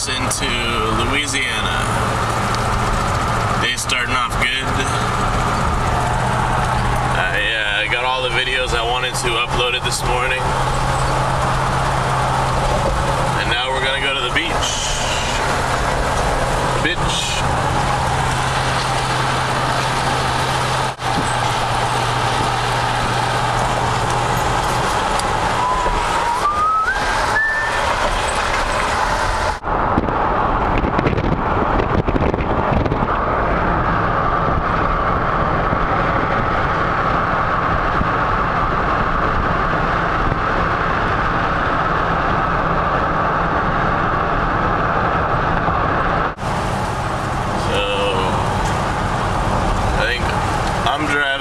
cross into Louisiana. Day starting off good. I got all the videos I wanted to uploaded this morning. And now we're gonna go to the beach. Bitch.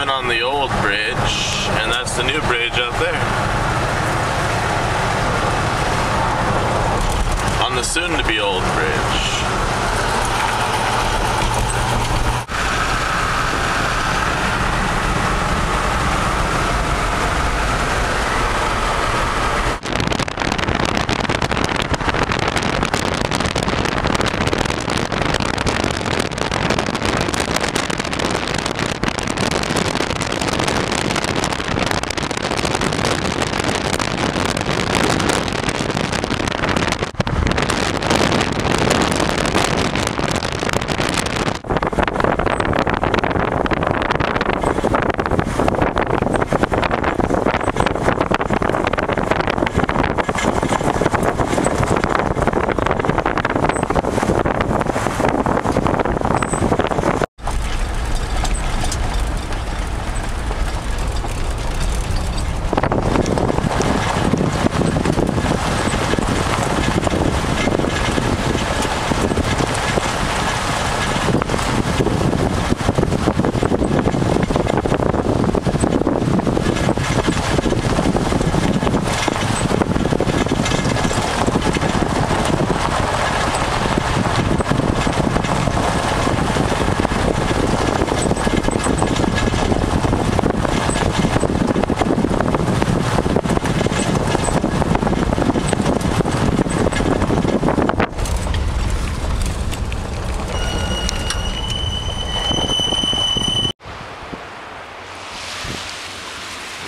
On the old bridge, and that's the new bridge out there. On the soon-to-be old bridge.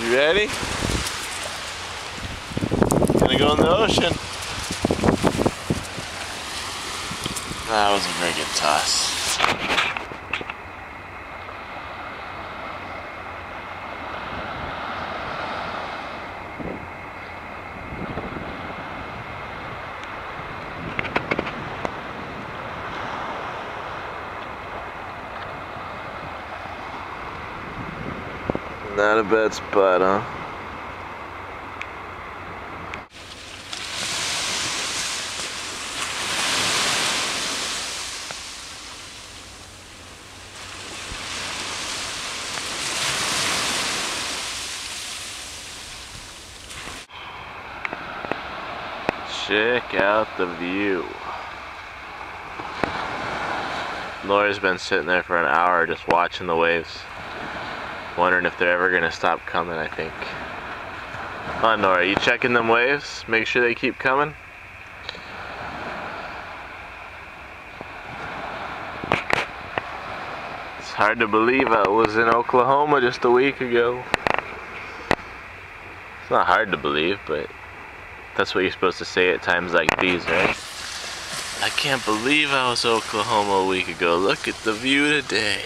You ready? Gonna go in the ocean. That was a very good toss. Not a bad spot, huh? Check out the view. Laura's been sitting there for an hour just watching the waves. Wondering if they're ever gonna stop coming, I think. Oh, Nora, you checking them waves? Make sure they keep coming? It's hard to believe I was in Oklahoma just a week ago. It's not hard to believe, but that's what you're supposed to say at times like these, right? I can't believe I was in Oklahoma a week ago. Look at the view today.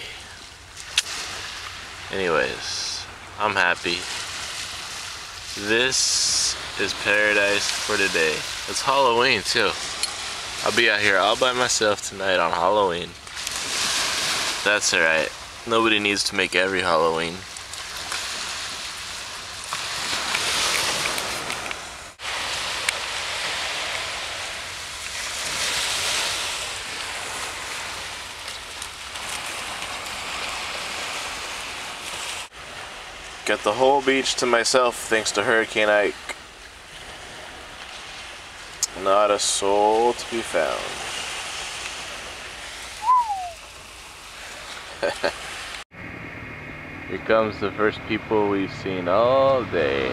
Anyways, I'm happy. This is paradise for today. It's Halloween too. I'll be out here all by myself tonight on Halloween. That's alright. Nobody needs to make every Halloween. Got the whole beach to myself thanks to Hurricane Ike. Not a soul to be found. Here comes the first people we've seen all day.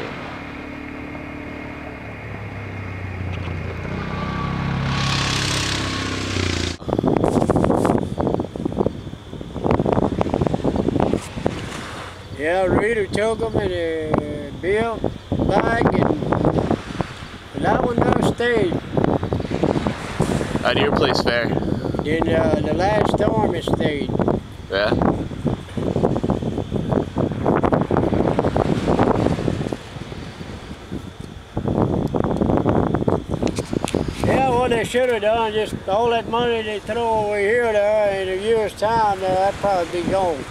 Yeah, Rita took them and built back, and that one never stayed. How do your place fare? Then the last storm it stayed. Yeah? Yeah, what they should have done, just all that money they throw over here there in a year's time, that'd probably be gone.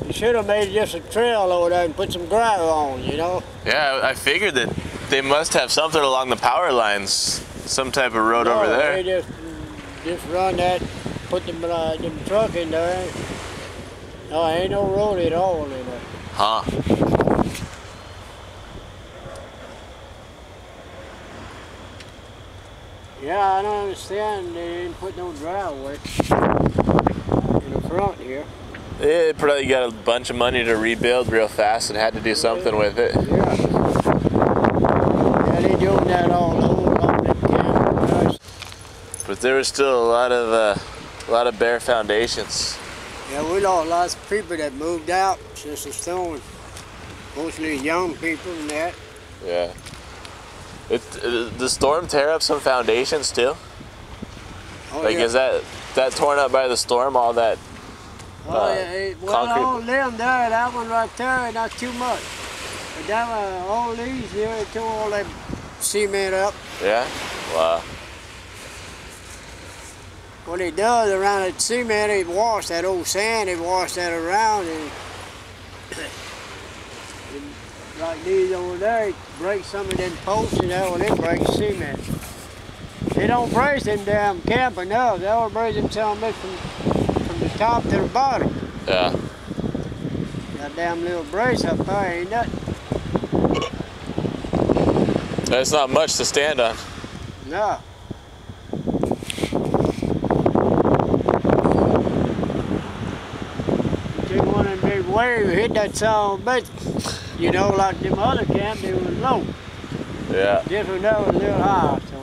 They should have made just a trail over there and put some gravel on, you know? Yeah, I figured that they must have something along the power lines, some type of road over there. They just run that, put them truck in there. No, ain't no road at all in there. Huh. Yeah, I don't understand they didn't put no driveway in the front here. They probably got a bunch of money to rebuild real fast and had to do something with it. Yeah. Yeah, they doing that all over on them campers. But there was still a lot of bare foundations. Yeah, we lost lots of people that moved out since the storm. Mostly young people and that. Yeah. The storm tear up some foundations too? Oh, like, yeah. is that torn up by the storm, all that well, concrete? all them there, that one right there, not too much. But that one, all these here, they tore all that cement up. Yeah? Wow. What they does around that cement, they wash that old sand, they wash that around, and like these over there, they break some of them posts and that one, they break cement. They don't brace them damn camper, no. They all brace them from the top to the bottom. Yeah. That damn little brace up there ain't nothing. That's not much to stand on. No. Take one of them big waves, hit that song, but you know, like them other camps, they was low. Yeah. This one that was a little high, so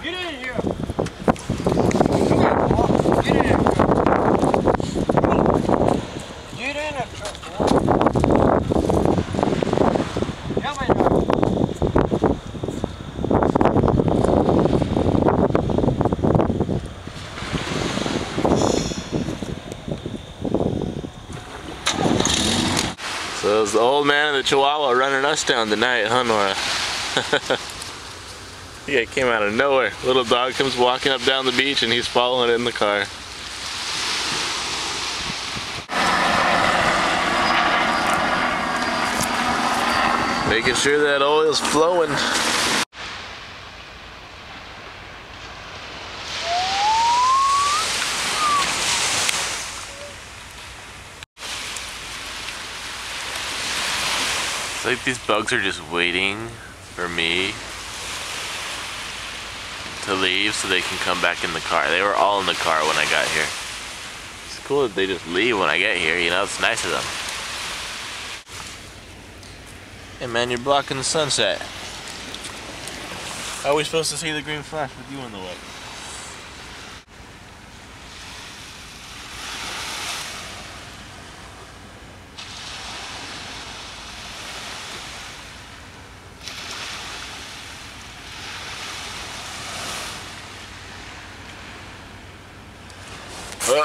get in here. Come here, boy. Get in here. Get in that truck, boy. Come in there. So it was the old man and the Chihuahua running us down tonight, huh, Nora? Yeah, it came out of nowhere. Little dog comes walking up down the beach and he's following it in the car. Making sure that oil's flowing. It's like these bugs are just waiting for me to leave so they can come back in the car. They were all in the car when I got here. It's cool that they just leave when I get here, you know, it's nice of them. Hey man, you're blocking the sunset. How are we supposed to see the green flash with you in the way? Well,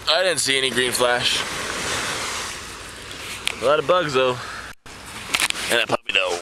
I didn't see any green flash. A lot of bugs though.